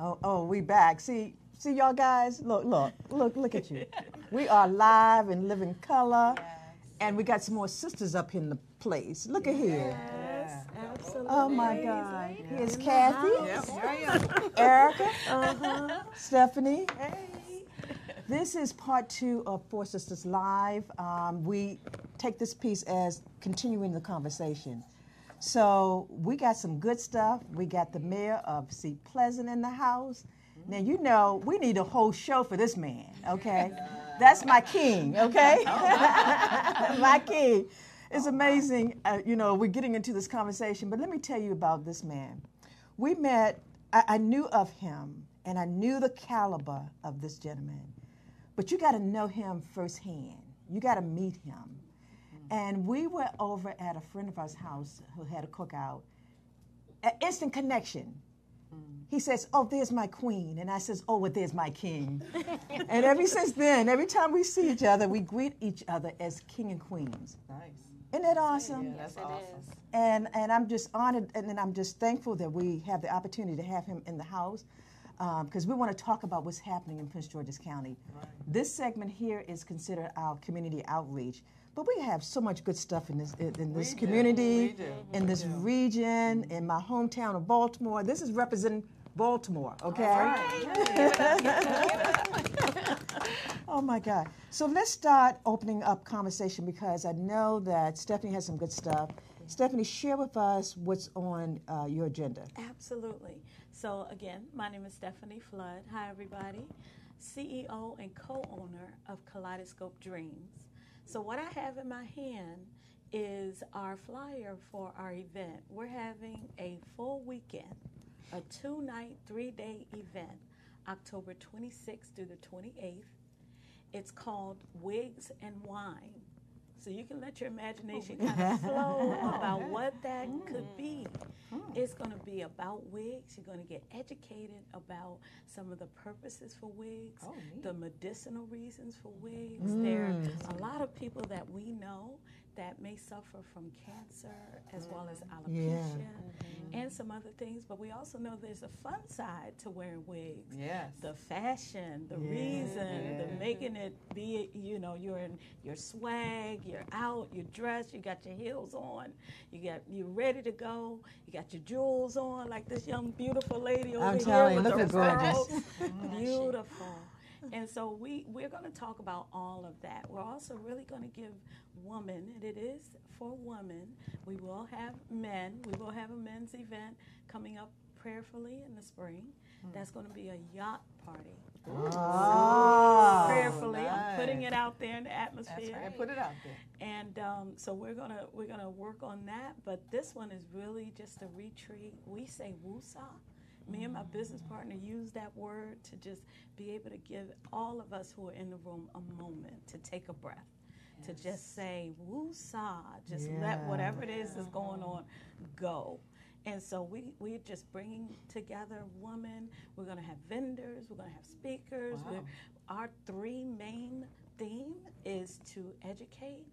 Oh, we back. See y'all guys. Look at you. We are live and living color, and we got some more sisters up in the place. Look at here. Yes, absolutely. Oh my God. Here's Kathy, Erica, Stephanie. Hey. This is part 2 of Four Sisters Live. We take this piece as continuing the conversation. So we got some good stuff. We got the mayor of Seat Pleasant in the house. Now, you know, we need a whole show for this man, okay? That's my king, okay? My king. It's amazing, you know, we're getting into this conversation, but let me tell you about this man. We met, I knew of him, and I knew the caliber of this gentleman, but you got to know him firsthand. You got to meet him. And we were over at a friend of ours' house who had a cookout. An instant connection. He says, "Oh, there's my queen." And I says, "Oh, well, there's my king." And ever since then, every time we see each other, we greet each other as king and queens. Nice. Isn't that awesome? Yeah, that's awesome. And I'm just honored, and I'm just thankful that we have the opportunity to have him in the house, because we want to talk about what's happening in Prince George's County. Right. This segment here is considered our community outreach. But we have so much good stuff in this community, in this region, in my hometown of Baltimore. This is representing Baltimore, okay? Right. Oh my God. So let's start opening up conversation, because I know that Stephanie has some good stuff. Stephanie, share with us what's on your agenda. Absolutely. So again, my name is Stephanie Flood. Hi, everybody. CEO and co-owner of Kaleidoscope Dreams. So what I have in my hand is our flyer for our event. We're having a full weekend, a 2-night, 3-day event, October 26th through the 28th. It's called Wigs and Wine. So you can let your imagination kind of flow about what that could be. It's going to be about wigs. You're going to get educated about some of the purposes for wigs, the medicinal reasons for wigs. There are a lot of people that we know that may suffer from cancer as well as alopecia and some other things. But we also know there's a fun side to wearing wigs. Yes. The fashion, the reason, the making it be, you know, you're in your swag, you're out, you're dressed, you got your heels on, you're ready to go, you got your jewels on, like this young, beautiful lady over here. I'm telling you, with look at gorgeous. Beautiful. And so we're going to talk about all of that. We're also really going to give women, and it is for women. We will have men. We will have a men's event coming up prayerfully in the spring. That's going to be a yacht party. Prayerfully, nice. I'm putting it out there in the atmosphere. That's right. Put it out there. And so we're gonna work on that. But this one is really just a retreat. We say woosah. Me and my business partner use that word to just be able to give all of us who are in the room a moment to take a breath, to just say woosah, just let whatever it is that's going on go. And so we're just bringing together women. We're going to have vendors. We're going to have speakers. Our 3 main theme is to educate,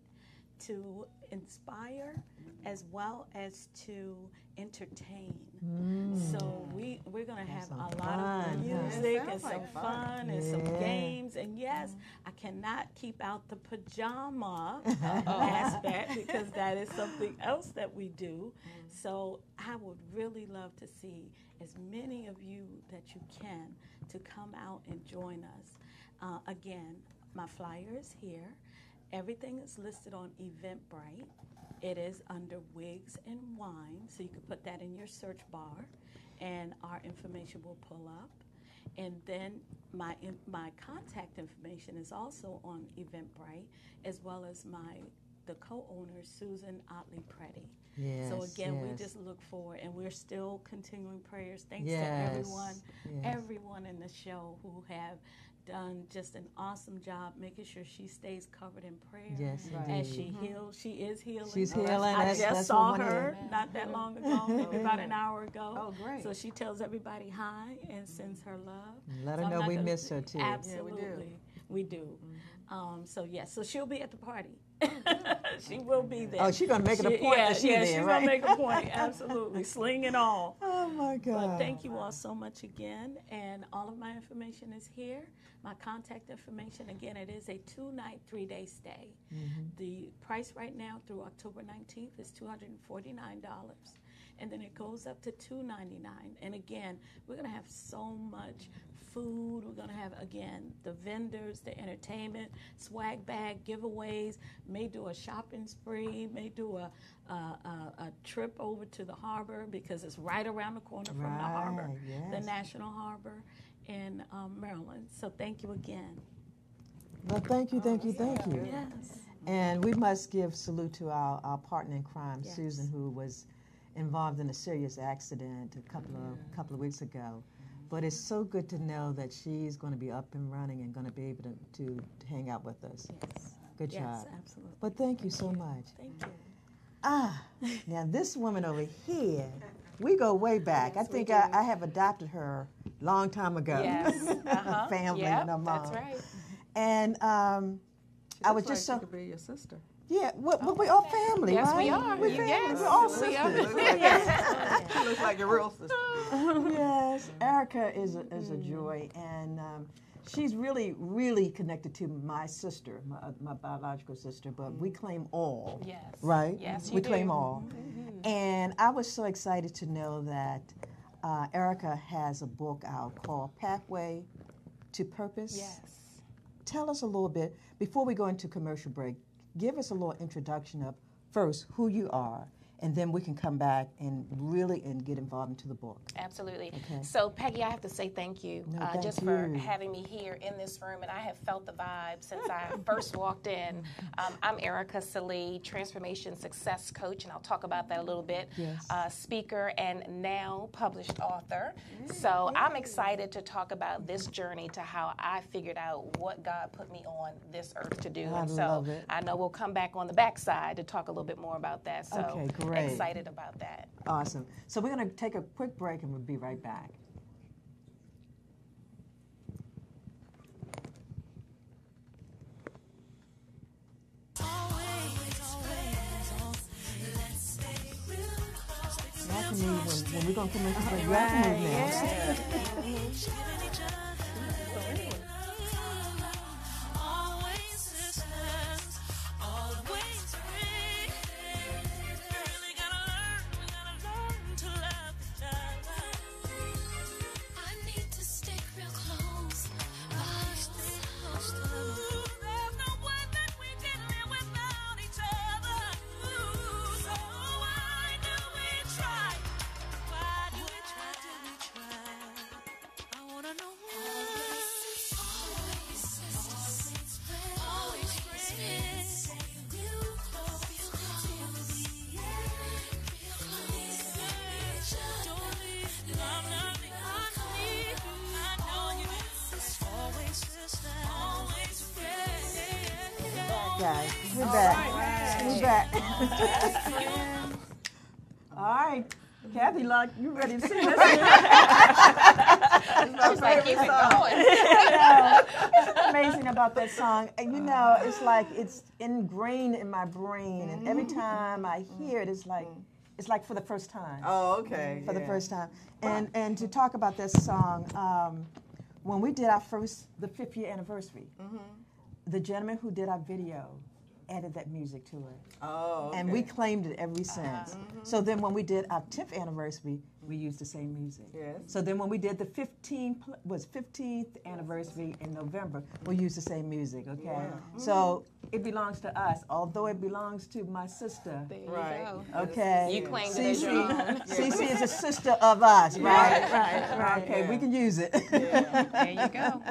to inspire, as well as to entertain. So we're going to have a lot of music and some fun and some games. And yes, I cannot keep out the pajama aspect, because that is something else that we do. So I would really love to see as many of you that you can to come out and join us. Again, my flyer is here. Everything is listed on Eventbrite. It is under Wigs and Wine, so you can put that in your search bar, and our information will pull up. And then my contact information is also on Eventbrite, as well as the co-owner, Susan Otley-Preddy. Yes, so again, we just look forward, and we're still continuing prayers. Thanks to everyone in the show who have done just an awesome job making sure she stays covered in prayer as she heals. She is healing. She's healing. I just saw her not that long ago, maybe about an hour ago. Oh, great. So she tells everybody hi and sends her love. Let her know we miss her too. Absolutely. We do. So yes, so she'll be at the party. She will be there. Oh, she's gonna make it a point that she's there, she's right? gonna make a point. Absolutely, sling and all. Oh my God! But thank you all so much again, and all of my information is here. My contact information again. It is a 2-night, 3-day stay. The price right now through October 19th is $249. And then it goes up to $299. And again, we're going to have so much food. We're going to have, again, the vendors, the entertainment, swag bag giveaways, may do a shopping spree, may do a trip over to the harbor because it's right around the corner from the harbor, the National Harbor in Maryland. So thank you again. Well, thank you. Yes. And we must give salute to our partner in crime, Yes. Susan, who was involved in a serious accident a couple of weeks ago. But it's so good to know that she's going to be up and running and going to be able to hang out with us. Yes. Good job. Yes, absolutely. But thank you so much. Thank you. Now this woman over here, we go way back. Yes, I think we do. I have adopted her a long time ago. Yes. Family Yep, and her mom. that's right. And I was Looks just like so. she could be your sister. Yeah, well, we all family, Yes, right? we are. We're family. Yes, We're all we are. sisters. She looks like your real sister. Yes, Erica is a joy, and she's really connected to my sister, my biological sister. But we claim all, Yes. right? Yes, we you claim do. all. And I was so excited to know that Erica has a book out called Pathway to Purpose. Yes. Tell us a little bit before we go into commercial break. Give us a little introduction of first who you are, and then we can come back and get involved into the book. Absolutely. Okay. So, Peggy, I have to say thank you No, thank just for you. having me here in this room, and I have felt the vibe since I first walked in. I'm Erica Salih, transformation success coach, and I'll talk about that a little bit. Yes. Speaker and now published author. So I'm excited to talk about this journey to how I figured out what God put me on this earth to do. I and so love it. I know we'll come back on the backside to talk a little bit more about that. So Okay, great. excited about that. Awesome. So we're going to take a quick break, and we'll be right back. When we're going to commercial break, you have to move now. Guys, we're back. We're back. All right. Kathy, like, you ready to see this? She's like, keep it going. It's amazing about that song. And you know, it's like it's ingrained in my brain. And every time I hear it, it's like for the first time. Oh, okay. For the first time. And to talk about this song, when we did the 5th year anniversary, the gentleman who did our video added that music to it. Oh, okay. And we claimed it ever since. So then when we did our 10th anniversary, we used the same music. Yes. So then when we did the 15th anniversary in November, we used the same music, okay? Yeah. So it belongs to us, although it belongs to my sister. There you Right. go. Okay. You claimed it as your own. Cece is a sister of us, right? Right. Okay, Yeah. we can use it. There you go.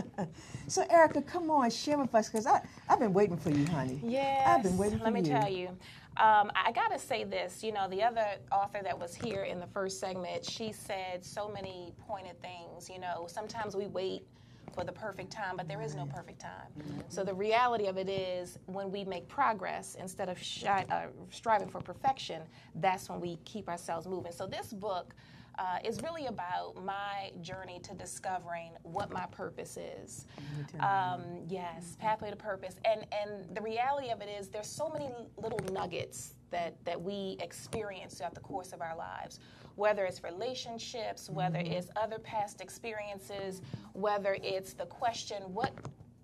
So Erica, come on, share with us, because I've been waiting for you, honey. Yes. I've been waiting for Let me you. tell you. I got to say this. You know, the other author that was here in the first segment, she said so many pointed things. You know, sometimes we wait for the perfect time, but there is no perfect time. So the reality of it is when we make progress instead of striving for perfection, that's when we keep ourselves moving. So this book is really about my journey to discovering what my purpose is. Yes, Pathway to Purpose. And the reality of it is there's so many little nuggets that we experience throughout the course of our lives, whether it's relationships, whether it's other past experiences, whether it's the question, what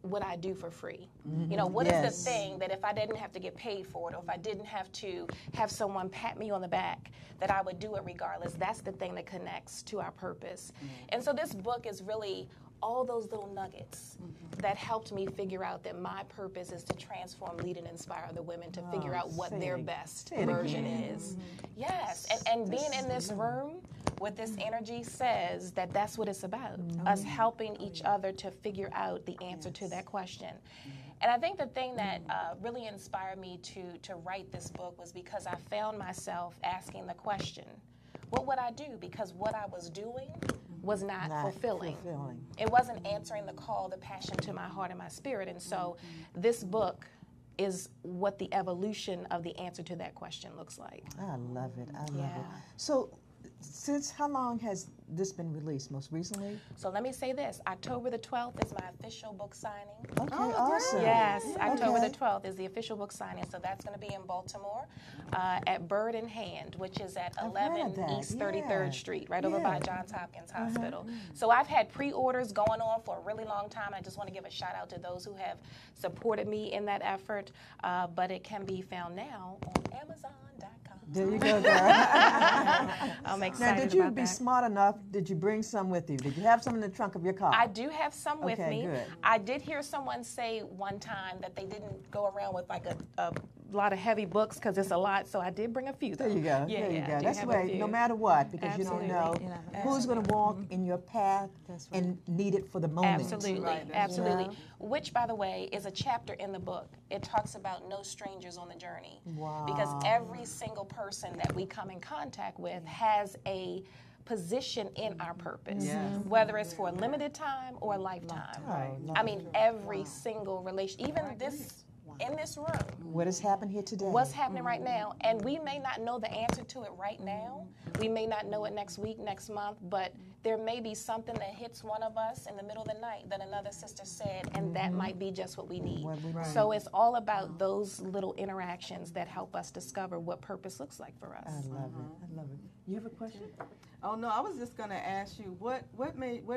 would I do for free? You know, what is the thing that if I didn't have to get paid for it, or if I didn't have to have someone pat me on the back, that I would do it regardless? That's the thing that connects to our purpose. And so this book is really all those little nuggets that helped me figure out that my purpose is to transform, lead, and inspire other women to figure out what their best version is. Yes, and being in this room with this energy says that that's what it's about, us helping each other to figure out the answer to that question. And I think the thing that really inspired me to write this book was because I found myself asking the question, what would I do? Because what I was doing was not fulfilling. It wasn't answering the call, the passion to my heart and my spirit. And so this book is what the evolution of the answer to that question looks like. I love it. I love it. So since how long has this been released? Most recently? So let me say this. October the 12th is my official book signing. Okay, awesome. Yes, October the 12th is the official book signing. So that's going to be in Baltimore at Bird in Hand, which is at 11 East 33rd Street, right over by Johns Hopkins Hospital. So I've had pre-orders going on for a really long time. I just want to give a shout out to those who have supported me in that effort. But it can be found now on Amazon.com. There you go, girl. I'm excited now, did you about be that. smart enough? Did you bring some with you? Did you have some in the trunk of your car? I do have some with me. Good. I did hear someone say one time that they didn't go around with like a lot of heavy books because it's a lot, so I did bring a few. Though. There you go. Yeah, there you I go. do That's have the a way, few. no matter what, because Absolutely. you don't know who's going to walk in your path and need it for the moment. Absolutely, absolutely. Which, by the way, is a chapter in the book. It talks about no strangers on the journey. Wow. Because every single person that we come in contact with has a position in our purpose, whether it's for a limited time or a lifetime. I mean, every single relation, even this in this room. What has happened here today? What's happening right now? And we may not know the answer to it right now. We may not know it next week, next month, but there may be something that hits one of us in the middle of the night that another sister said, and that might be just what we need. So it's all about those little interactions that help us discover what purpose looks like for us. I love it. I love it. You have a question? Oh no, I was just going to ask you what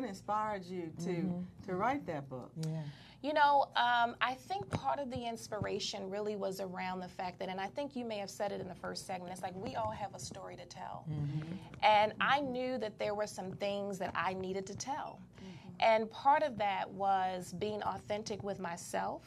inspired you to write that book? Yeah. You know, I think part of the inspiration really was around the fact that, and I think you may have said it in the first segment, it's like we all have a story to tell. And I knew that there were some things that I needed to tell. And part of that was being authentic with myself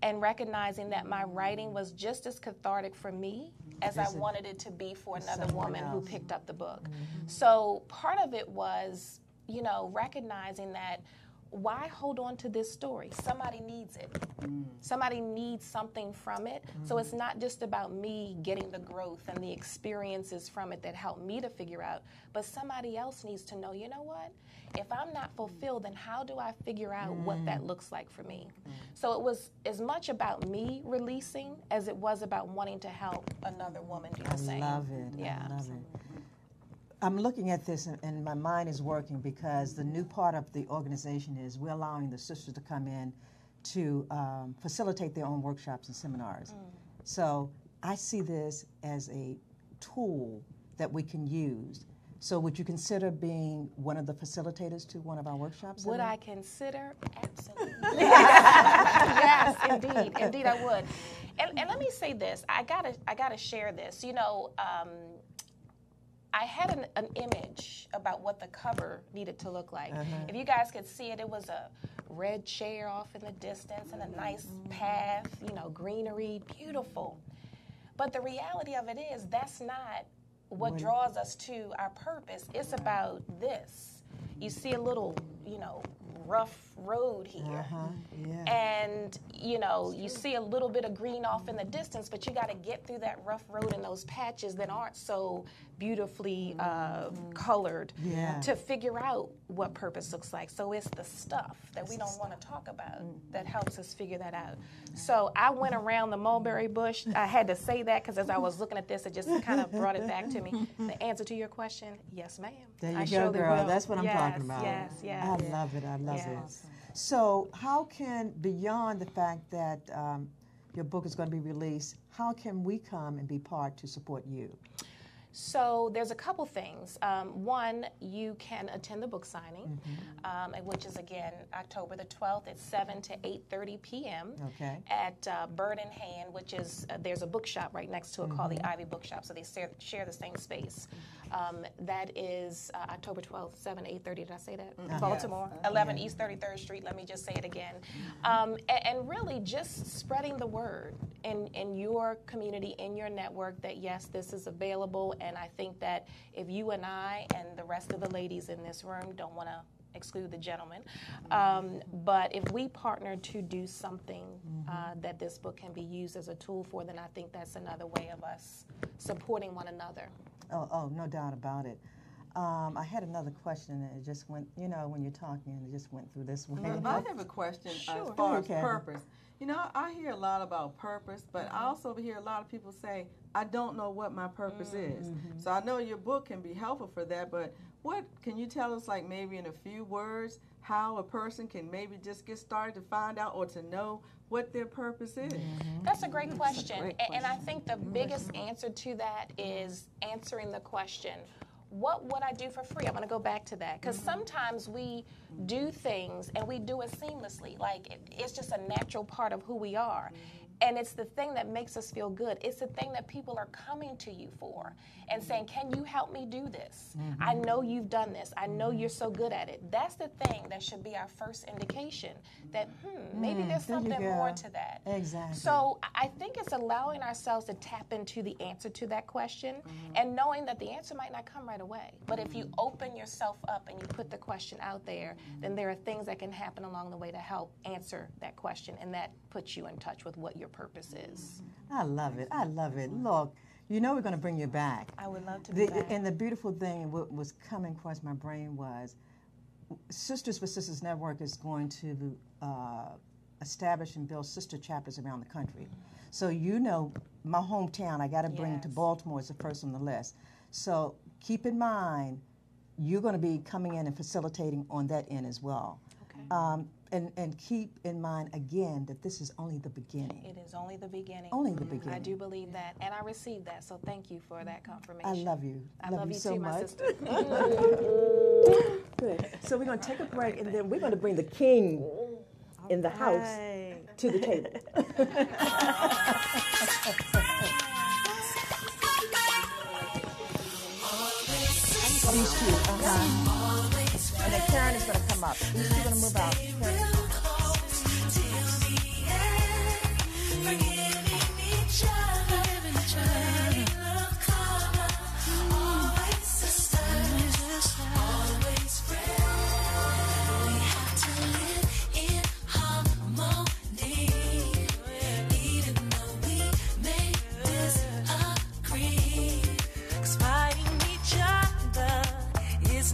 and recognizing that my writing was just as cathartic for me as I wanted it to be for another woman who picked up the book. So part of it was, you know, recognizing that why hold on to this story? Somebody needs it. Somebody needs something from it. So it's not just about me getting the growth and the experiences from it that help me to figure out, but somebody else needs to know, you know what? If I'm not fulfilled, then how do I figure out what that looks like for me? So it was as much about me releasing as it was about wanting to help another woman do the same. I love it. Yeah. I love it. I'm looking at this and my mind is working because the new part of the organization is we're allowing the sisters to come in to facilitate their own workshops and seminars. So I see this as a tool that we can use. So would you consider being one of the facilitators to one of our workshops? Would I consider? Absolutely. Yes, indeed. Indeed, I would. And let me say this. I gotta share this. You know, I had an image about what the cover needed to look like. If you guys could see it, it was a red chair off in the distance and a nice path, you know, greenery, beautiful. But the reality of it is that's not what draws us to our purpose. It's about this. You see a little, you know, rough road here. Yeah. And, you know, you see a little bit of green off in the distance, but you got to get through that rough road and those patches that aren't so beautifully colored to figure out what purpose looks like. So it's the stuff that we don't want to talk about that helps us figure that out. So I went around the mulberry bush. I had to say that because as I was looking at this, it just kind of brought it back to me. The answer to your question, yes, ma'am. There you I go, surely girl. will. That's what I'm Yes, talking about. Yes, yes. I love it. I love it. Yes. So how can, beyond the fact that your book is going to be released, how can we come and be part to support you? So there's a couple things. One, you can attend the book signing, which is, again, October the 12th at 7 to 8:30 p.m. At Bird in Hand, which is, there's a bookshop right next to it called the Ivy Bookshop, so they share the same space. That is October 12th, 7 to 8:30. Did I say that? Baltimore, 11 East 33rd Street. Let me just say it again. And really just spreading the word in your community, in your network, that yes, this is available. And I think that if you and I and the rest of the ladies in this room, don't want to exclude the gentlemen, but if we partner to do something that this book can be used as a tool for, then I think that's another way of us supporting one another. Oh, no doubt about it. I had another question, and it just went, you know, when you're talking, it just went through this way. I have a question as far as purpose. You know, I hear a lot about purpose, but I also hear a lot of people say, I don't know what my purpose is. So I know your book can be helpful for that, but what can you tell us, like maybe in a few words, how a person can maybe just get started to find out or to know what their purpose is? That's a great question. And I think the biggest answer to that is answering the question, what would I do for free? I'm going to go back to that. Because sometimes we do things and we do it seamlessly. Like it's just a natural part of who we are. And it's the thing that makes us feel good. It's the thing that people are coming to you for and saying, can you help me do this? I know you've done this. I know you're so good at it. That's the thing that should be our first indication that, maybe there's something more to that. Exactly. So I think it's allowing ourselves to tap into the answer to that question and knowing that the answer might not come right away. But if you open yourself up and you put the question out there, then there are things that can happen along the way to help answer that question, and that puts you in touch with what your purpose is. I love it. I love it. Look, you know we're going to bring you back. I would love to be back. And the beautiful thing, and what was coming across my brain was, Sisters for Sisters Network is going to establish and build sister chapters around the country. So you know, my hometown, I got to bring to Baltimore as the first on the list. So keep in mind, you're going to be coming in and facilitating on that end as well. Okay. And keep in mind, again, that this is only the beginning. It is only the beginning. Only the beginning. I do believe that, and I received that, so thank you for that confirmation. I love you. I love you so too, much. my sister. Good. So we're going to take a break, and then we're going to bring the king in the house to the table. These two, and then Karen is going to come up. These two are going to move out. Karen.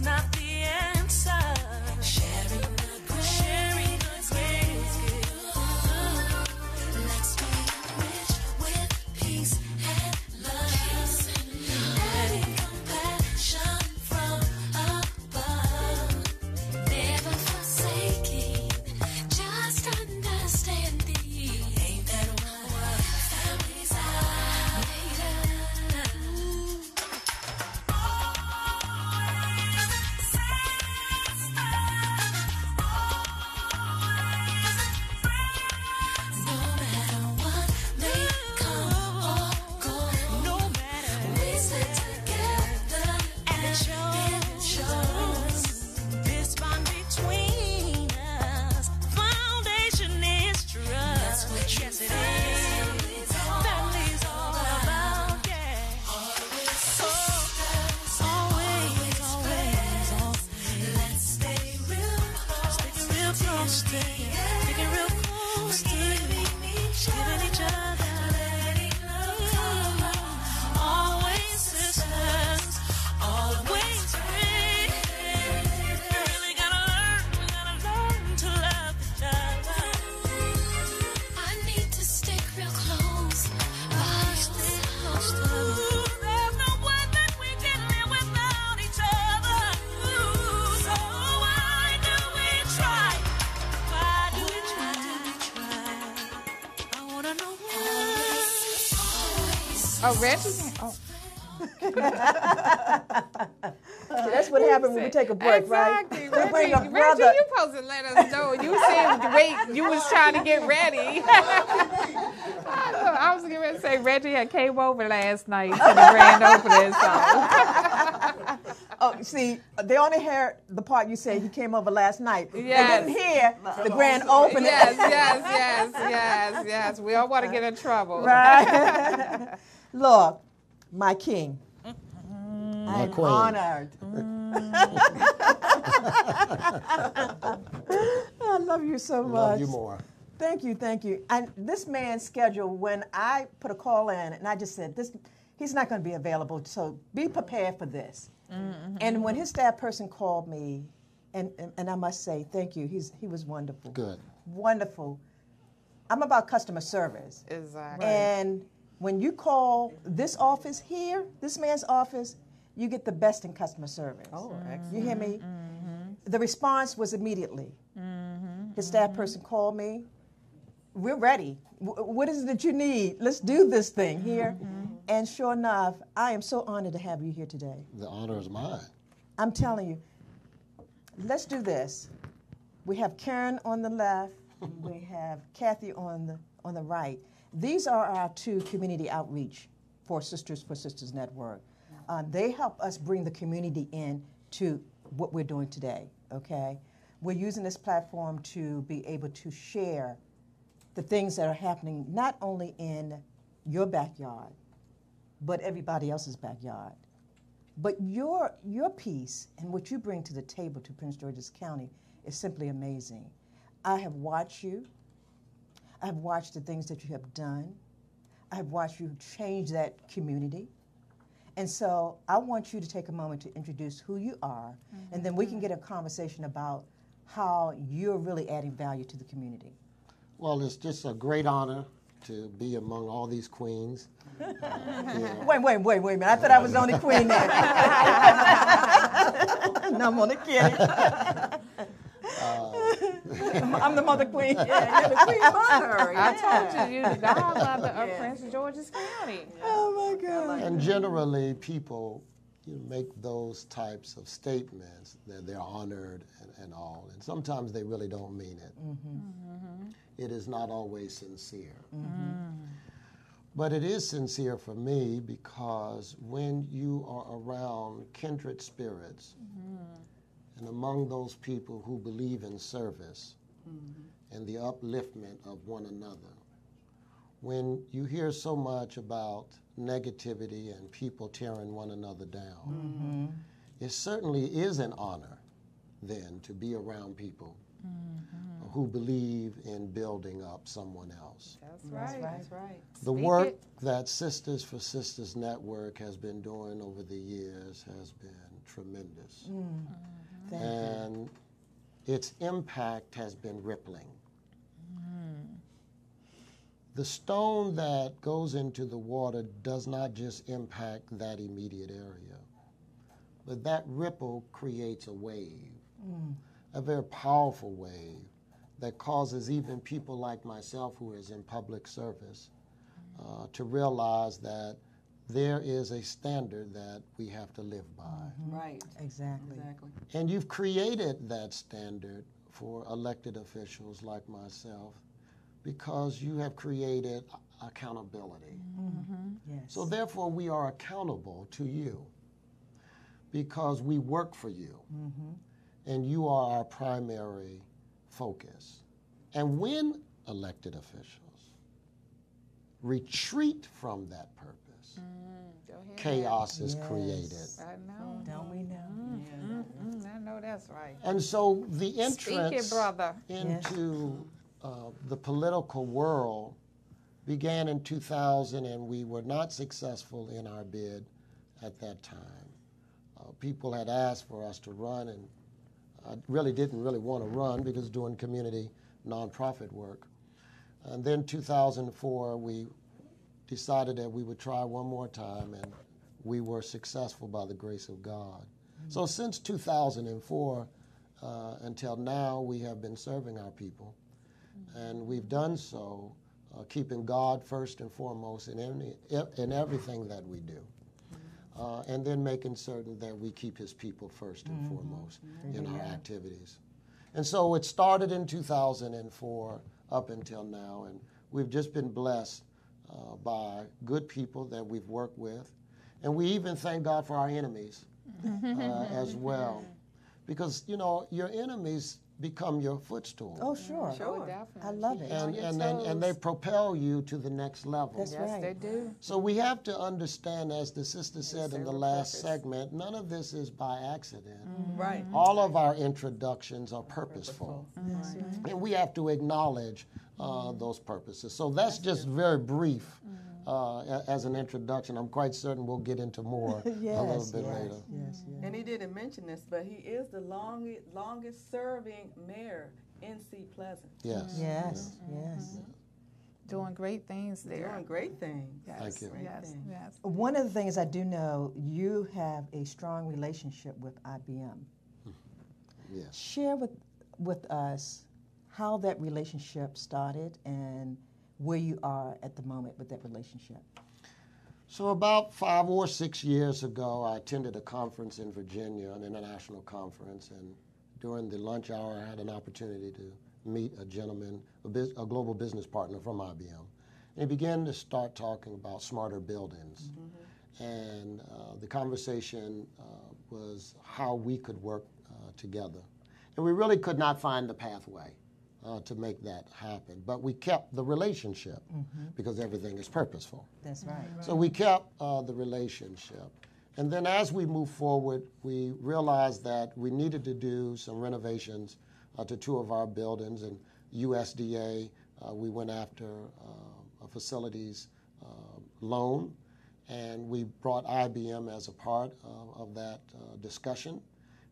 Not the answer. Sharing Oh, Reggie? Oh. That's what happens when we take a break, exactly. right? Reggie, Bring a Reggie, brother. you supposed to let us know. You said, wait, you was trying to get ready. I was going to say Reggie had came over last night to the grand opening. So. Oh, see, they only heard the part you say he came over last night. Yes. They didn't hear the grand opening. Yes. We don't want to get in trouble. Right. Look, my king. My I'm queen. honored. I love you so much. Love you more. Thank you. And this man's schedule, when I put a call in, and I just said, he's not going to be available, so be prepared for this. Mm-hmm. And when his staff person called me, and I must say, thank you, he was wonderful. Good. Wonderful. I'm about customer service. Exactly. And when you call this office here, this man's office, you get the best in customer service. Oh, excellent. You hear me? Mm-hmm. The response was immediately. Mm-hmm. His staff person called me. We're ready. What is it that you need? Let's do this thing here. Mm-hmm. And sure enough, I am so honored to have you here today. The honor is mine. I'm telling you, let's do this. We have Karen on the left. We have Kathy on the right. These are our two community outreach for Sisters Network. They help us bring the community in to what we're doing today, okay? We're using this platform to be able to share the things that are happening not only in your backyard, but everybody else's backyard. But your piece and what you bring to the table to Prince George's County is simply amazing. I have watched you. I have watched the things that you have done. I have watched you change that community. And so I want you to take a moment to introduce who you are, mm-hmm. and then we can get a conversation about how you're really adding value to the community. Well, it's just a great honor to be among all these queens. Yeah. Wait a minute. I thought I was the only queen there. No, I'm only kidding. I'm the mother queen. Yeah, you're the queen mother. I told you, the godmother of Prince George's County. Oh, my God. And generally, people make those types of statements that they're honored and all. And sometimes they really don't mean it. Mm-hmm. Mm-hmm. It is not always sincere. Mm-hmm. But it is sincere for me because when you are around kindred spirits, mm-hmm. and among those people who believe in service, mm-hmm. and the upliftment of one another, when you hear so much about negativity and people tearing one another down, mm-hmm. it certainly is an honor then to be around people mm-hmm. who believe in building up someone else. That's right. That's right. The work that Sisters for Sisters Network has been doing over the years has been tremendous. Mm-hmm. And its impact has been rippling. Mm. The stone that goes into the water does not just impact that immediate area, but that ripple creates a wave, a very powerful wave that causes even people like myself who is in public service to realize that there is a standard that we have to live by. Mm-hmm. Right. Exactly. And you've created that standard for elected officials like myself because you have created accountability. Mm-hmm. Yes. So therefore we are accountable to you because we work for you, mm-hmm. and you are our primary focus. And when elected officials retreat from that purpose, chaos is created. I know. Don't we know? I know that's right. And so the entrance into the political world began in 2000, and we were not successful in our bid at that time. People had asked for us to run, and I really didn't want to run because doing community nonprofit work. And then 2004, we decided that we would try one more time, and we were successful by the grace of God. Mm-hmm. So since 2004 until now, we have been serving our people, mm-hmm. and we've done so keeping God first and foremost in everything that we do. And then making certain that we keep his people first and foremost in our activities. And so it started in 2004 up until now, and we've just been blessed by good people that we've worked with. And we even thank God for our enemies as well. Because, you know, your enemies become your footstool. Oh, sure. Oh, definitely. I love it. And they propel you to the next level. That's Yes, right. they do. So we have to understand, as the sister said in the last segment, none of this is by accident. Right. All of our introductions are purposeful. And we have to acknowledge those purposes. So that's just very brief as an introduction. I'm quite certain we'll get into more a little bit later. Yes. And he didn't mention this, but he is the longest serving mayor in Seat Pleasant. Yes. Yes. Doing great things there. Doing great things. Yes. Thank you. Great Yes, things. yes. One of the things I do know, you have a strong relationship with IBM. Yes. Share with us how that relationship started and where you are at the moment with that relationship. So about 5 or 6 years ago, I attended a conference in Virginia, an international conference, and during the lunch hour, I had an opportunity to meet a gentleman, a global business partner from IBM. And he began to start talking about smarter buildings. And the conversation was how we could work together. And we really could not find the pathway to make that happen. But we kept the relationship because everything is purposeful. That's right. So we kept the relationship. And then as we moved forward, we realized that we needed to do some renovations to 2 of our buildings. And USDA, we went after a facilities loan, and we brought IBM as a part of that discussion,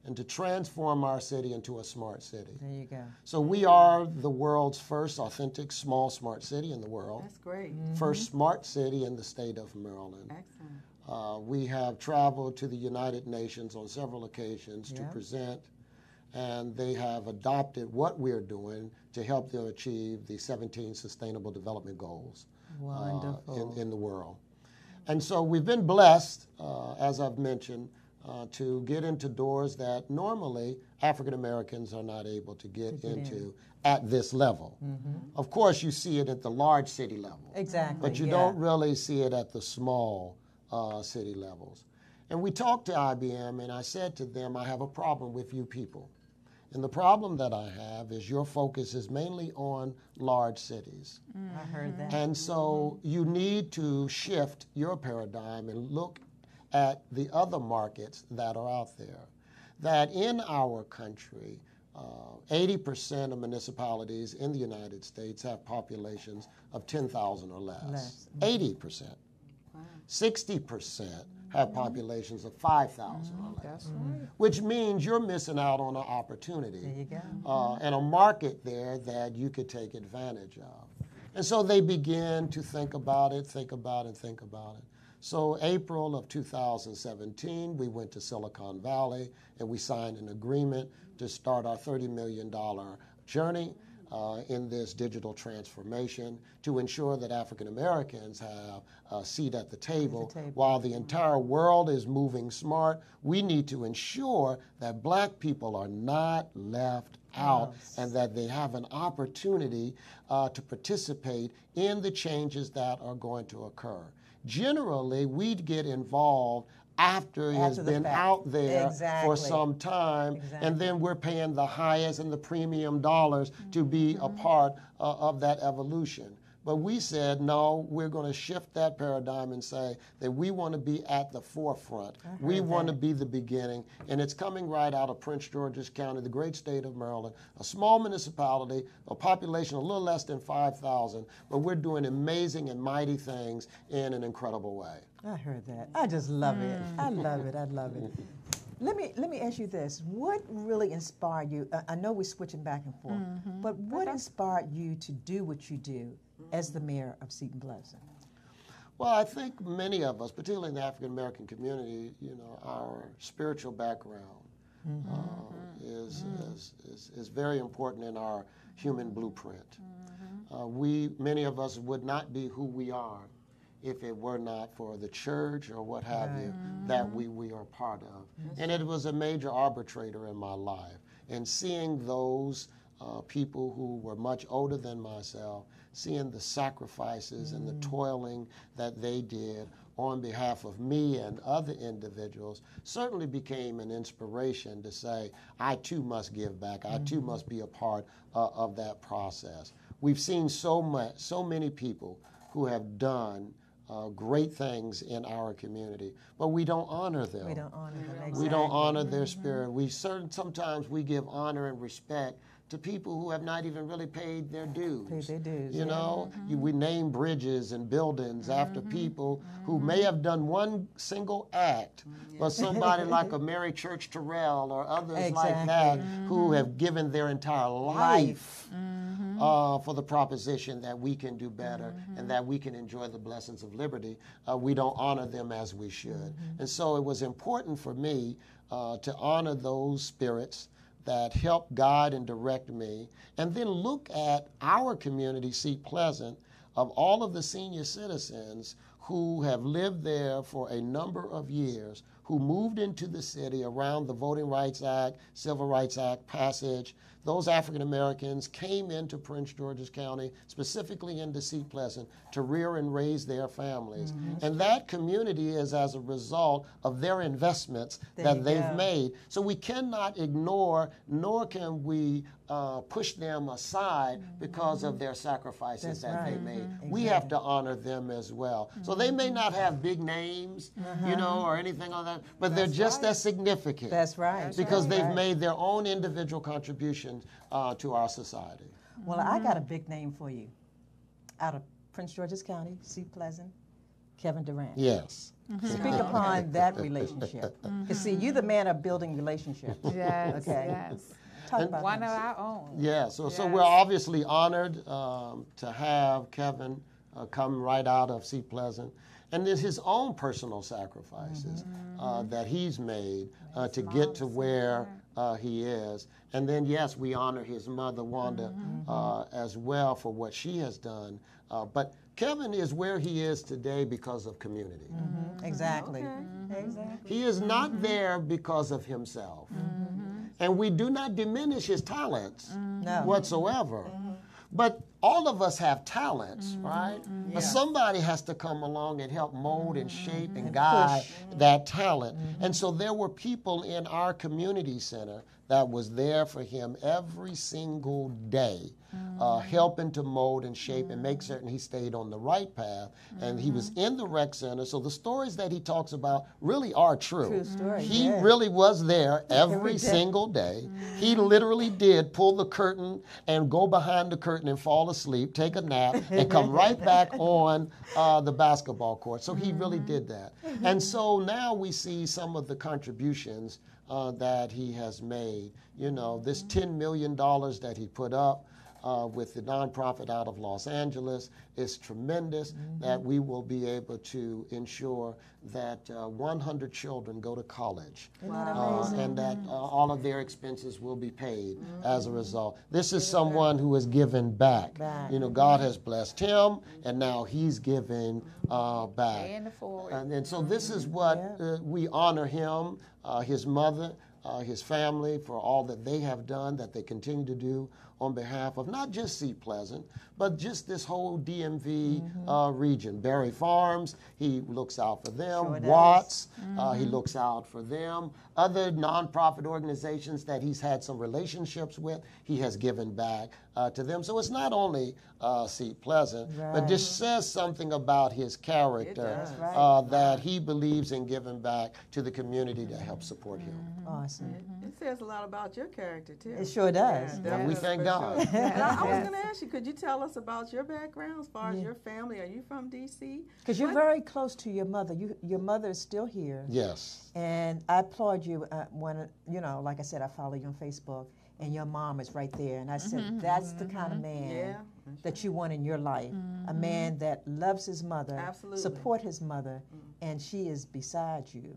and to transform our city into a smart city. There you go. So we are the world's first authentic small smart city in the world. That's great. First smart city in the state of Maryland. Excellent. We have traveled to the United Nations on several occasions to present, and they have adopted what we're doing to help them achieve the 17 Sustainable Development Goals in the world. And so we've been blessed, as I've mentioned, to get into doors that normally African Americans are not able to get into at this level. Of course, you see it at the large city level. Exactly. But you don't really see it at the small city levels. And we talked to IBM, and I said to them, I have a problem with you people. And the problem that I have is your focus is mainly on large cities. I heard that. And so you need to shift your paradigm and look at the other markets that are out there. That in our country, 80% of municipalities in the United States have populations of 10,000 or less. 80%. Wow. 60% have populations of 5,000 or less. That's right. Which means you're missing out on an opportunity. There you go. And a market there that you could take advantage of. And so they began to think about it. So April of 2017, we went to Silicon Valley and we signed an agreement to start our $30 million journey in this digital transformation to ensure that African Americans have a seat at the table. While the entire world is moving smart, we need to ensure that black people are not left out and that they have an opportunity to participate in the changes that are going to occur. Generally, we'd get involved after it has been out there for some time, and then we're paying the highest and the premium dollars to be a part of that evolution. But we said, no, we're going to shift that paradigm and say that we want to be at the forefront. We want to be the beginning. And it's coming right out of Prince George's County, the great state of Maryland, a small municipality, a population a little less than 5,000, but we're doing amazing and mighty things in an incredible way. I heard that. I just love it. I love it. Let me ask you this. What really inspired you? I know we're switching back and forth, but what inspired you to do what you do as the mayor of Seton Pleasant? Well, I think many of us, particularly in the African American community, you know, our spiritual background is very important in our human blueprint. Many of us would not be who we are if it were not for the church or what have you that we are part of. And it was a major arbitrator in my life. And seeing those people who were much older than myself, seeing the sacrifices and the toiling that they did on behalf of me and other individuals certainly became an inspiration to say, I too must give back. I too must be a part of that process. We've seen so many people who have done great things in our community, but we don't honor them. We don't honor them. Exactly. We don't honor their spirit. Sometimes we give honor and respect to people who have not even really paid their dues. Paid their dues. You know, we name bridges and buildings after people who may have done one single act, but somebody like a Mary Church Terrell or others like that who have given their entire life for the proposition that we can do better and that we can enjoy the blessings of liberty. We don't honor them as we should. And so it was important for me to honor those spirits that help guide and direct me, and then look at our community, Seat Pleasant, of all of the senior citizens who have lived there for a number of years, who moved into the city around the Voting Rights Act, Civil Rights Act passage. Those African Americans came into Prince George's County, specifically into Seat Pleasant, to rear and raise their families. And that community is as a result of their investments that they've made. So we cannot ignore, nor can we push them aside because of their sacrifices that they made. We have to honor them as well. So they may not have big names, you know, or anything like that, but they're just as significant. That's right. Because they've made their own individual contributions to our society. Well, I got a big name for you. Out of Prince George's County, Seat Pleasant, Kevin Durant. Yes. Speak upon that relationship. Because see, you're the man of building relationships. Yes, Okay. yes. Talk about One that. of our own. Yeah, so we're obviously honored to have Kevin come right out of Seat Pleasant. And there's his own personal sacrifices that he's made to get to where he is. And then, yes, we honor his mother, Wanda, as well for what she has done. But Kevin is where he is today because of community. Exactly. Okay. Exactly. He is not there because of himself. And we do not diminish his talents whatsoever. But all of us have talents, right? But somebody has to come along and help mold and shape and guide that talent. And so there were people in our community center that was there for him every single day, helping to mold and shape and make certain he stayed on the right path. And he was in the rec center. So the stories that he talks about really are true. True story, He really was there every single day. He literally did pull the curtain and go behind the curtain and fall asleep, take a nap, and come right back on the basketball court. So he really did that. And so now we see some of the contributions that he has made. You know, this $10 million that he put up with the nonprofit out of Los Angeles is tremendous, that we will be able to ensure that 100 children go to college. And that all of their expenses will be paid as a result. This is someone who has given back. You know, God has blessed him, and now he's giving back. And so this is what we honor him, his mother, his family, for all that they have done, that they continue to do on behalf of not just Seat Pleasant, but just this whole DMV region. Berry Farms, he looks out for them. Sure Watts, he looks out for them. Other nonprofit organizations that he's had some relationships with, he has given back to them. So it's not only Seat Pleasant, but this says something about his character, that he believes in giving back to the community to help support him. Awesome. It says a lot about your character, too. It sure does. And we thank God. Sure. And I was going to ask you, could you tell us about your background as far as your family? Are you from D.C.? Because you're very close to your mother. Your mother is still here. Yes. And I applaud you when, you know, like I said, I follow you on Facebook, and your mom is right there. And I said, that's the kind of man that you want in your life. A man that loves his mother, support his mother, and she is beside you.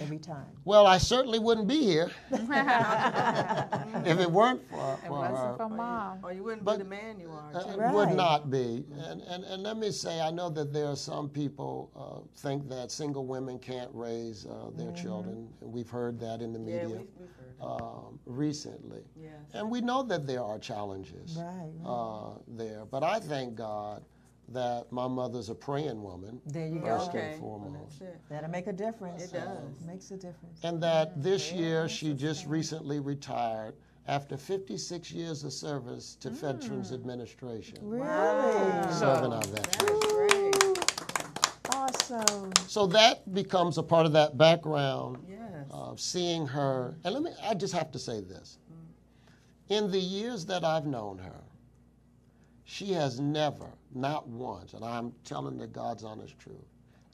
every time. Well, I certainly wouldn't be here if it weren't for her. For Mom. Or you wouldn't be the man you are. too. Right. Would not be. And let me say, I know that there are some people think that single women can't raise their children. And we've heard that in the Yeah, media we've heard recently. Yes. And we know that there are challenges there. But I thank God that my mother's a praying woman. There you go. First Okay. and foremost. That's it. That'll make a difference. It does. Makes a difference. And that this year she just recently retired after 56 years of service to Veterans Administration. Really? Serving our veterans. Great. Awesome. So that becomes a part of that background Yes. of seeing her. And I just have to say this. In the years that I've known her, she has never, not once, and I'm telling the God's honest truth,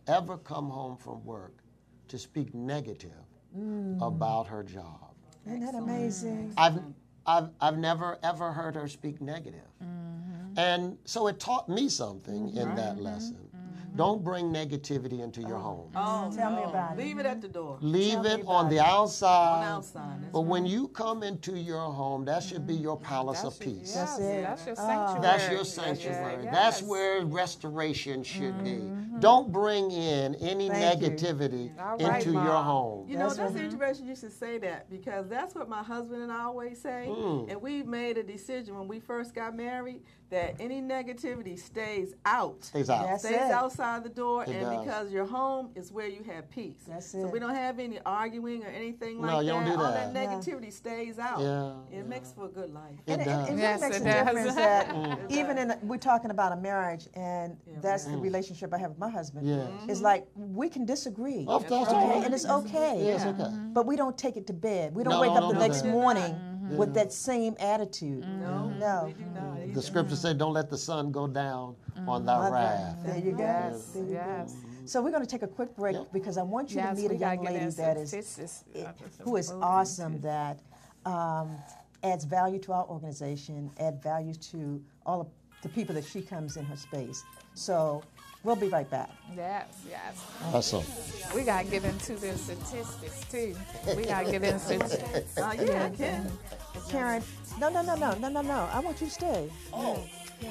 ever come home from work to speak negative about her job. Isn't that amazing? I've never ever heard her speak negative. And so it taught me something in that lesson. Don't bring negativity into your home. Oh, Tell me about it. Leave it at the door. Leave it about on the it. outside. On the outside. That's But when you come into your home, that should be your palace of peace. That's it. That's your sanctuary. That's your sanctuary. Yes. That's where restoration should be. Don't bring in any Thank you. negativity All right, into your Mom. home. You know, that's interesting you should say that, because that's what my husband and I always say. And we made a decision when we first got married that any negativity stays out. Stays out. That's Stays it. outside the door, It and does. because your home is where you have peace. That's So it. we don't have any arguing or anything No, like you that. don't do All that. that negativity stays out. Yeah, It makes for a good life. It And does. it really Yes, makes it a does. difference that even in we're talking about a marriage, and that's the Mm. relationship I have with my husband. Yes. It's like we can disagree. Of course, Okay, and it's okay. Yes, okay. But we don't take it to bed. We don't No, wake up don't the do next that. morning with that same attitude. No, No. we do not. The scripture said, "Don't let the sun go down on thy wrath." There you go. Yes, There you go. yes. So we're going to take a quick break because I want you to Yes, meet a we gotta young get lady into that is statistics. who is awesome, that adds value to our organization, add value to all of the people that she comes in her space. So we'll be right back. Yes, yes. Awesome. We got to get into the statistics, too. We got to get into Yeah, I can. Karen, no. I want you to stay. Oh. Yeah.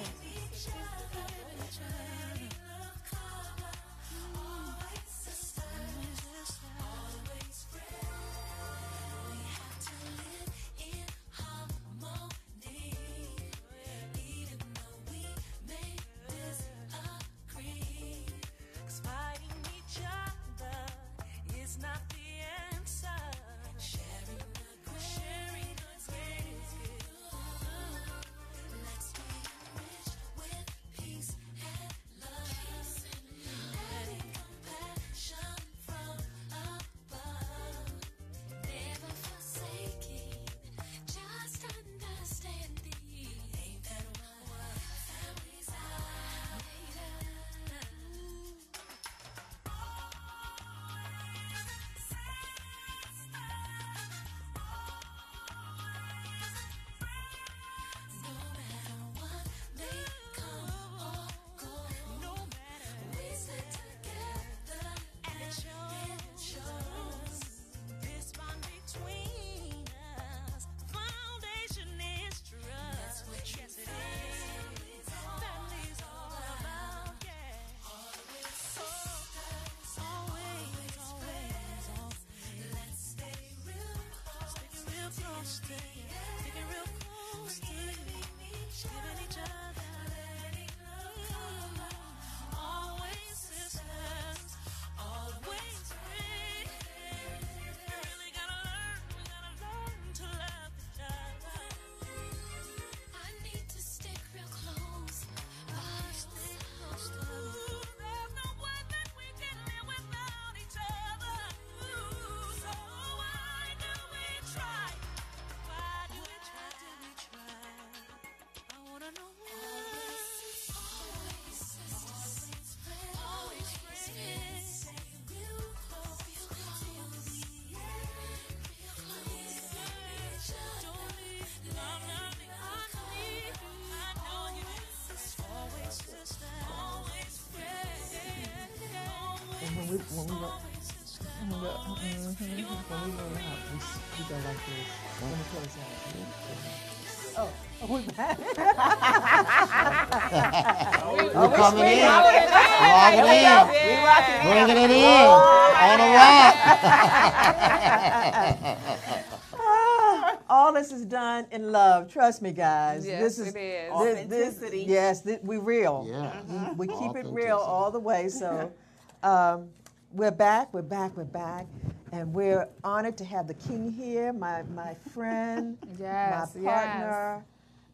when we When we learn how, we go like this. When we close out. Oh, we're back. We're coming in. We rocking in. Bringing it in. On a rock. All this is done in love. Trust me, guys. Yes, this is it is. Authenticity. we real. Yeah. We keep it real all the way. So we're back, and we're honored to have the king here, my friend, Yes, my partner,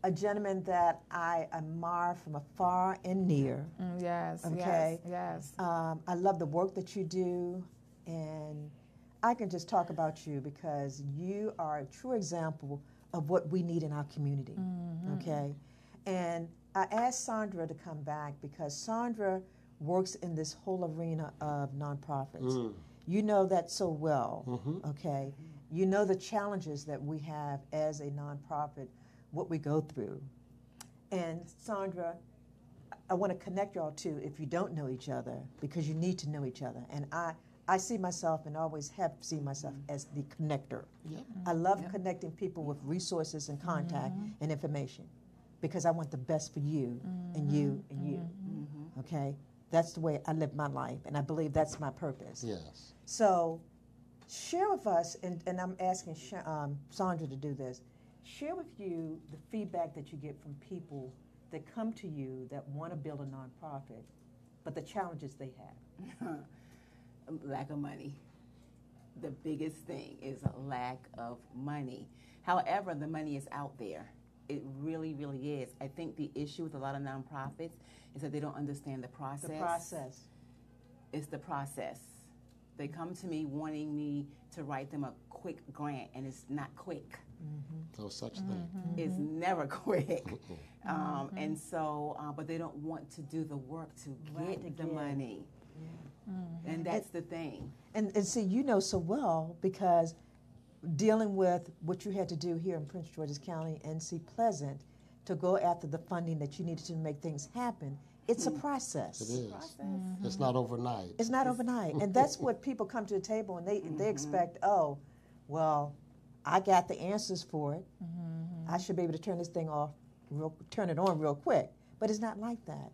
a gentleman that I admire from afar and near. Yes. Okay. Yes. I love the work that you do, and I can just talk about you because you are a true example of what we need in our community. Okay, and I asked Sandra to come back because Sandra works in this whole arena of nonprofits. You know that so well. Okay, you know the challenges that we have as a nonprofit, what we go through, and Sandra, I want to connect y'all too if you don't know each other because you need to know each other. And I see myself and always have seen myself as the connector. I love connecting people with resources and contact and information because I want the best for you and you and you. Okay? That's the way I live my life, and I believe that's my purpose. Yes. So share with us, and I'm asking Sandra to do this, share with you the feedback that you get from people that come to you that want to build a nonprofit, but the challenges they have. Lack of money. The biggest thing is a lack of money. However, the money is out there. It really, really is. I think the issue with a lot of nonprofits is that they don't understand the process. The process. It's the process. They come to me wanting me to write them a quick grant, and it's not quick. No such thing. It's never quick. And so, but they don't want to do the work to get the money. And that's the thing. And see, you know so well because dealing with what you had to do here in Prince George's County, NC Pleasant, to go after the funding that you needed to make things happen, it's a process. It is. It's not overnight. It's not overnight. And that's what people come to the table and they expect, oh, well, I got the answers for it. I should be able to turn this thing off, turn it on real quick. But it's not like that.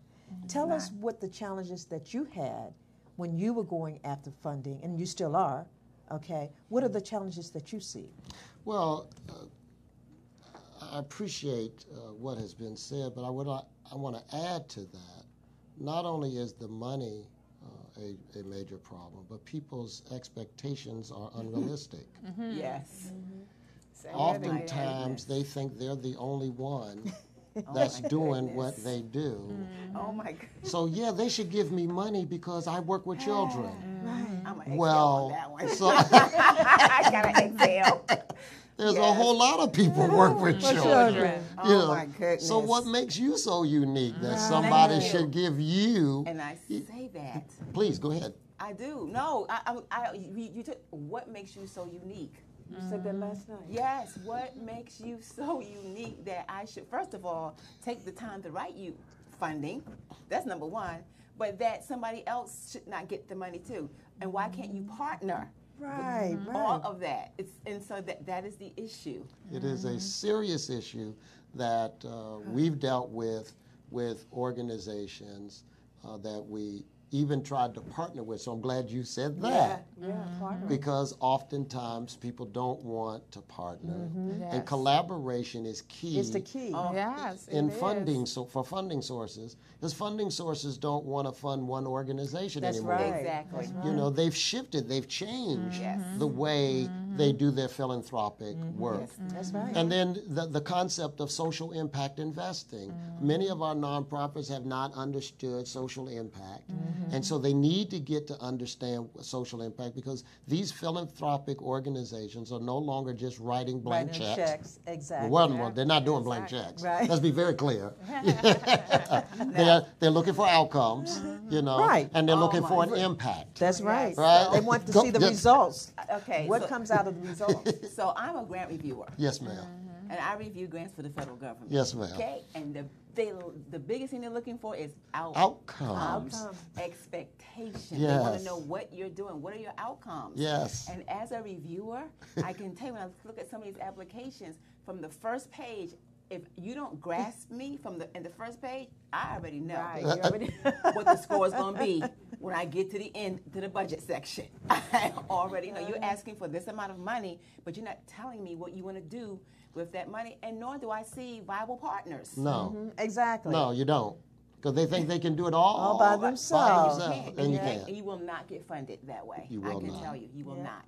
Tell us what the challenges that you had when you were going after funding, and you still are, okay? What are the challenges that you see? Well, I appreciate what has been said, but I want to add to that. Not only is the money a major problem, but people's expectations are unrealistic. Yes. Oftentimes, they think they're the only one that's doing what they do. Oh my God. So yeah, they should give me money because I work with children. I'm an Well, on that one. so I got an exhale. there's a whole lot of people work with children. You know. My goodness. So what makes you so unique that somebody should give you? And I say that. Please go ahead. I do. No, you took, what makes you so unique? You said that last night. Yes, what makes you so unique that I should, first of all, take the time to write you funding. That's number one. But that somebody else should not get the money too. And why can't you partner? Right, with all of that. And so that is the issue. It is a serious issue that we've dealt with organizations that we even tried to partner with. So I'm glad you said that. Because oftentimes people don't want to partner. And collaboration is key. It's the key. Yes. In funding, so for funding sources, because funding sources don't want to fund one organization anymore. Right. Exactly. You know, they've shifted, they've changed the way they do their philanthropic work. That's right. And then the concept of social impact investing. Many of our nonprofits have not understood social impact. And so they need to get to understand social impact because these philanthropic organizations are no longer just writing blank checks. Exactly. Well, they're not doing blank checks. Right. Let's be very clear. They're looking for outcomes, you know, and they're looking for an impact. That's right. Right? They want to see the results. Okay. What comes out of the results. So I'm a grant reviewer. Yes, ma'am. And I review grants for the federal government. Yes, ma'am. Okay, and the biggest thing they're looking for is Outcomes. Expectations. They want Yes. to know what you're doing. What are your outcomes? Yes. And as a reviewer, I can tell you when I look at some of these applications, from the first page, if you don't grasp me in the first page, I already know what the score is going to be when I get to the end, to the budget section. I already know. You're asking for this amount of money, but you're not telling me what you want to do with that money, and nor do I see viable partners. No. Exactly. No, you don't. Because they think they can do it all by themselves. And you can't. And you will not get funded that way. You will I can not. tell you, you will not.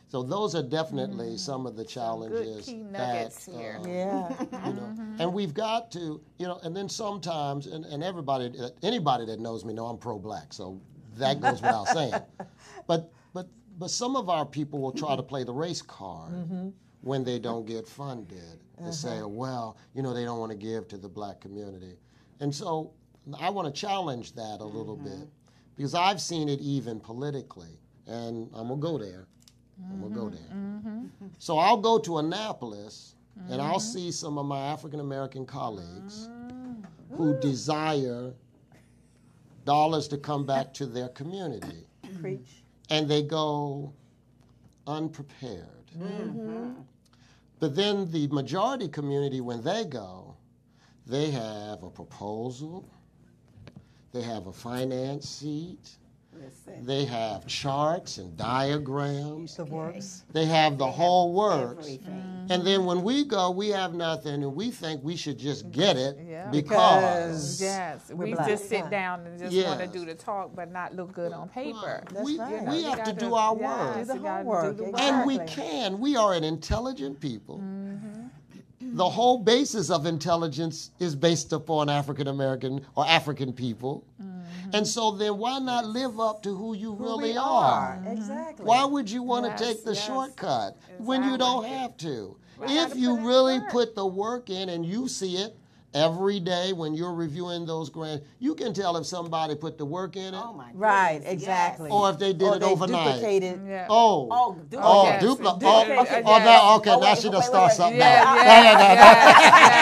So those are definitely some of the challenges. Good key nuggets here. Yeah. You know, and we've got to, you know, and then sometimes, and anybody that knows me know I'm pro-black, so that goes without saying. But some of our people will try to play the race card when they don't get funded and say, well, you know, they don't want to give to the black community. And so I want to challenge that a little bit, because I've seen it even politically, and I'm going to go there. So I'll go to Annapolis, and I'll see some of my African-American colleagues who desire dollars to come back to their community. Preach. And they go unprepared. But then the majority community, when they go, they have a proposal, they have a finance sheet, they have charts and diagrams. The works. They have the whole works. Everything. And then when we go, we have nothing, and we think we should just get it Yeah. because Yes, we black. just sit down and just want to Yes. do the talk, but not look good on paper. we, right. we You have to gotta- do our yes, work. you the gotta homework, do the And we Exactly. can. We are an intelligent people. The whole basis of intelligence is based upon African American or African people. And so then why not live up to who you really are? Exactly. Why would you want to Yes, take the yes. shortcut when you don't have to? gotta If put you in the really work. put the work in and you see it every day when you're reviewing those grants, you can tell if somebody put the work in it Oh my Right, goodness, exactly. or if they did Or it they overnight. duplicated. Yeah. Oh, Oh, yes. duplicate. Duplicate. Oh, Yes. now, okay, Oh, now wait, she wait, done wait, start wait. something Yeah, out.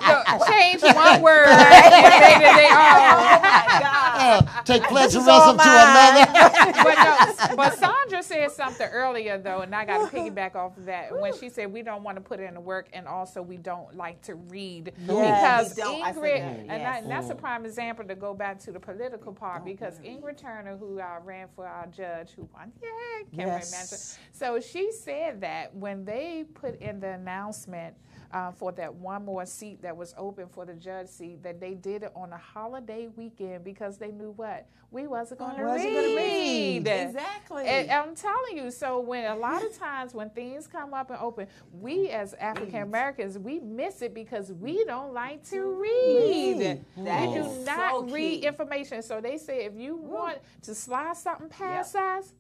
Look, change one word and they all. Take all plagiarism to mine. another. But Sandra said something earlier though, and I got to piggyback off of that when she said we don't want to put in the work, and also we don't like to read because We don't. I said Ingrid, that, and, yes. and that's a prime example to go back to the political part because Ingrid Turner, who ran for our judge, who won, can't remember. So she said that when they put in the announcement for that one more seat that was open for the judge seat, that they did it on a holiday weekend because they knew what? We wasn't going to Wasn't gonna read. Exactly. And I'm telling you, so when a lot of times when things come up and open, we as African Americans, we miss it because we don't like to read. That We do is not so read key. information. So they say if you want to slide something past us,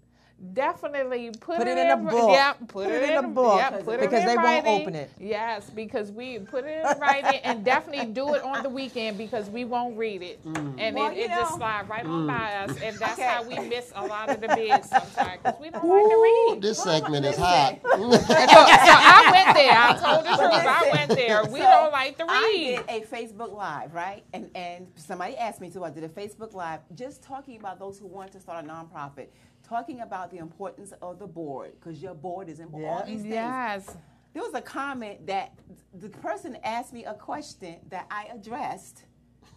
definitely put it in a book. Yep, put it in a book. Yep, put it because in they writing. won't open it. Yes, because we put it in writing and definitely do it on the weekend because we won't read it. And Well, it you just know. slide right on by us. And that's Okay. how we miss a lot of the bids sometimes because we don't like to read. This segment is hot. So I went there. I told the truth. I went there. We don't like to I read. did a Facebook Live, right? And somebody asked me to. I did a Facebook Live just talking about those who want to start a nonprofit, talking about the importance of the board, because your board is important. All these things. Yes. There was a comment that the person asked me a question that I addressed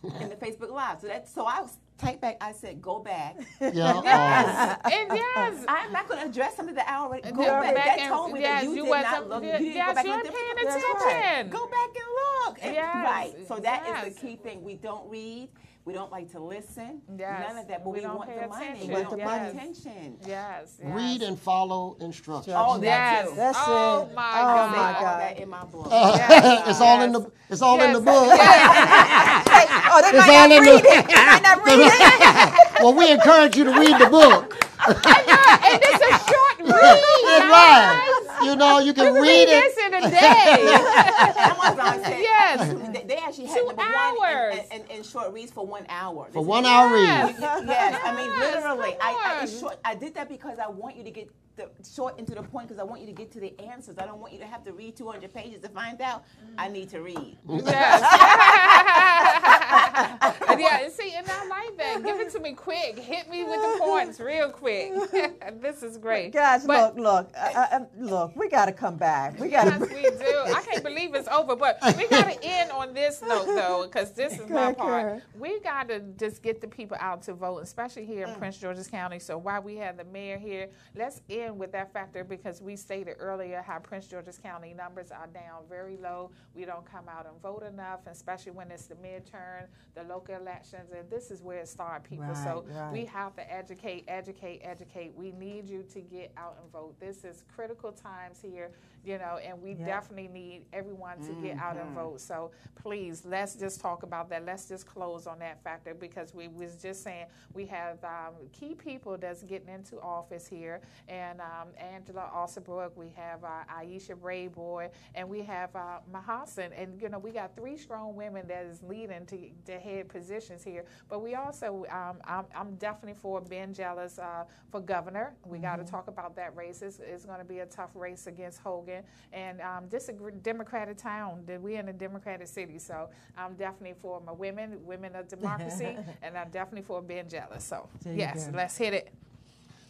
in the Facebook Live. So I typed back, I said, go back. Yeah. And yes. I'm not going to address something that I already go Go back. back That and- told me yes, that you you did wasn't- not look. You didn't yes, go back you and weren't look. paying That's right. attention. Go back and look. And- Yes, Right. So that is yes. the key thing. We don't read. We don't like to listen. Yes. None of that. But We we don't want pay the money. attention. We Want don't the pay money. attention. Yes. Read and follow instructions. Oh, that Yes. too. That's Oh it. my Oh God. I say my all God. that in my book. It's all in the. It's all in the Yes. book. Oh, they It's might all not in read the. it. They might not read it. Well, we encourage you to read the book. And it's a short read. It's right. You know, you can read it. This in a day. Amazon said, Yes. they actually had 2 number hours. one in short reads for 1 hour. For 1 hour read. Yes, I mean literally. Come on. I did that because I want you to get short and to the point, because I want you to get to the answers. I don't want you to have to read 200 pages to find out. I need to read. Yes. Yeah, see, and I like that. Give it to me quick. Hit me with the points real quick. This is great. Guys, But- look, we got to come back. We got Yes, to. we do. I can't believe it's over, but we got to end on this note, though, because this is my ahead, part. Karen. We got to just get the people out to vote, especially here in Prince George's County. So while we have the mayor here, let's end with that factor, because we stated earlier how Prince George's County numbers are down very low. We don't come out and vote enough, especially when it's the midterm, the local elections, and this is where it starts, people. Right, So right. we have to educate. We need you to get out and vote. This is critical times here, and we definitely need everyone to get out and vote. So please, let's just talk about that. Let's just close on that factor, because we was just saying we have key people that's getting into office here, and Angela Ossobrook, we have Aisha Brayboy, and we have Mahasan, and we got 3 strong women that is leading to head positions here. But we also, I'm definitely for Ben Jealous for governor. We got to talk about that race. It's going to be a tough race against Hogan, and this is a Democratic town. We're in a Democratic city, so I'm definitely for my women of democracy, and I'm definitely for Ben Jealous. So yes, let's hit it.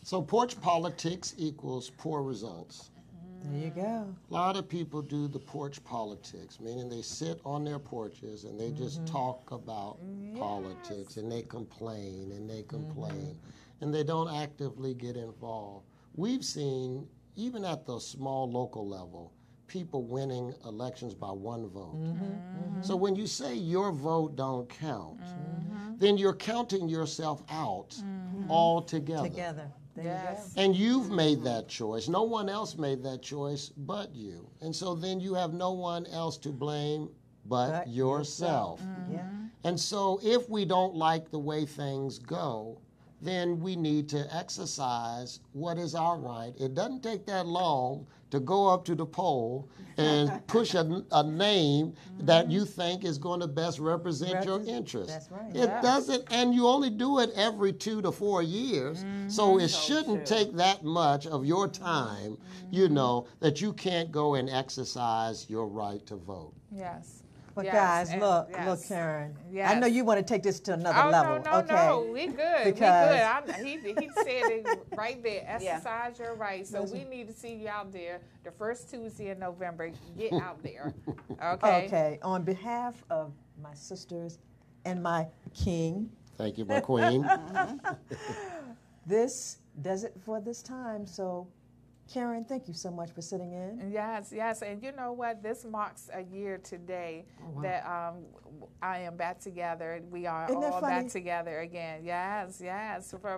So porch politics equals poor results. There you go. A lot of people do the porch politics, meaning they sit on their porches and they just talk about politics, and they complain and they complain, and they don't actively get involved. We've seen, even at the small local level, people winning elections by 1 vote. So when you say your vote don't count, then you're counting yourself out altogether. Together. There Yes. And you've made that choice. No one else made that choice but you. And so then you have no one else to blame but yourself. Yeah. And so if we don't like the way things go, then we need to exercise what is our right. It doesn't take that long to go up to the poll and push a name that you think is going to best represent your interests. That's right. It doesn't, and you only do it every 2 to 4 years, so it shouldn't take that much of your time, that you can't go and exercise your right to vote. Yes. But Yes, guys, and- look, yes. Karen. Yes. I know you want to take this to another level. No, we good. Because- He said it right there. Exercise your right. So we need to see you out there the first Tuesday in November. Get out there. Okay. Okay. On behalf of my sisters and my king, Thank you, my queen. this does it for this time. So, Karen, thank you so much for sitting in. Yes. And you know what? This marks a year today that I am back together. We are Isn't that all funny? back together again. Yes.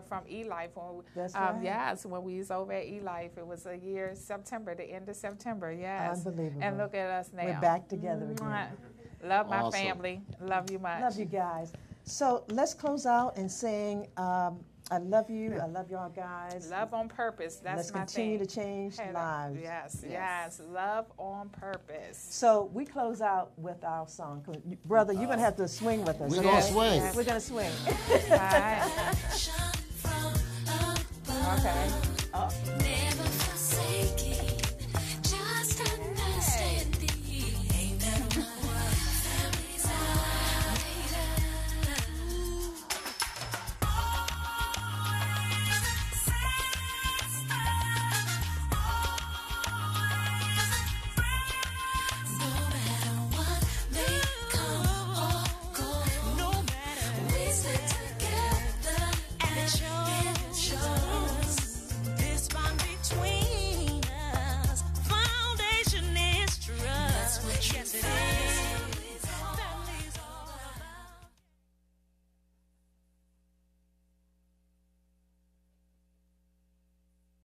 From E-Life. That's right. Yes, when we was over at E-Life, it was a year, September, the end of September. Yes. Unbelievable. And look at us now. We're back together again. Mwah. Love my Awesome. family. Love you much. Love you guys. So let's close out and saying, I love you. I love y'all guys. Love on purpose. That's Let's my continue thing. to change Hey, lives. Yes. Love on purpose. So we close out with our song. Brother, you're going to have to swing with us. We're okay? going to swing. We're going to swing. All right. Okay.